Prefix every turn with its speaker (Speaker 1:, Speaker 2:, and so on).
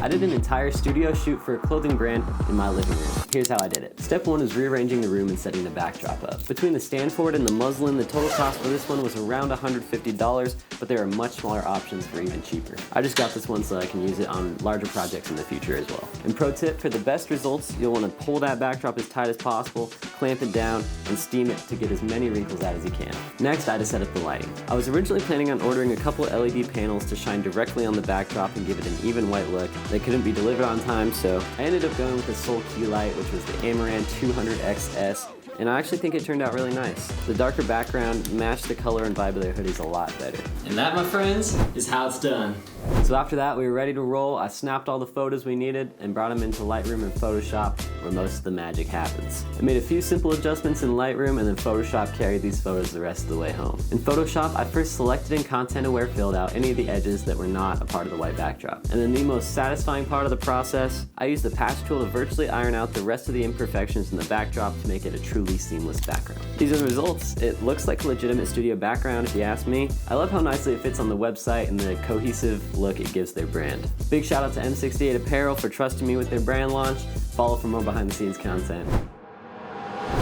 Speaker 1: I did an entire studio shoot for a clothing brand in my living room. Here's how I did it. Step 1 is rearranging the room and setting the backdrop up. Between the Stanford and the muslin, the total cost for this one was around $150, but there are much smaller options for even cheaper. I just got this one so I can use it on larger projects in the future as well. And pro tip, for the best results, you'll want to pull that backdrop as tight as possible, clamp it down, and steam it to get as many wrinkles out as you can. Next, I had to set up the lighting. I was originally planning on ordering a couple LED panels to shine directly on the backdrop and give it an even white look. They couldn't be delivered on time, so I ended up going with the Sol Key light, which was the Amaran 200XS, and I actually think it turned out really nice. The darker background matched the color and vibe of their hoodies a lot better.
Speaker 2: And that, my friends, is how it's done.
Speaker 1: So after that, we were ready to roll. I snapped all the photos we needed and brought them into Lightroom and Photoshop, where most of the magic happens. I made a few simple adjustments in Lightroom, and then Photoshop carried these photos the rest of the way home. In Photoshop, I first selected and content-aware filled out any of the edges that were not a part of the white backdrop. And then the most satisfying part of the process, I used the patch tool to virtually iron out the rest of the imperfections in the backdrop to make it a truly seamless background. These are the results. It looks like a legitimate studio background if you ask me. I love how nicely it fits on the website and the cohesive look it gives their brand. Big shout out to M68 Apparel for trusting me with their brand launch. Follow for more behind the scenes content.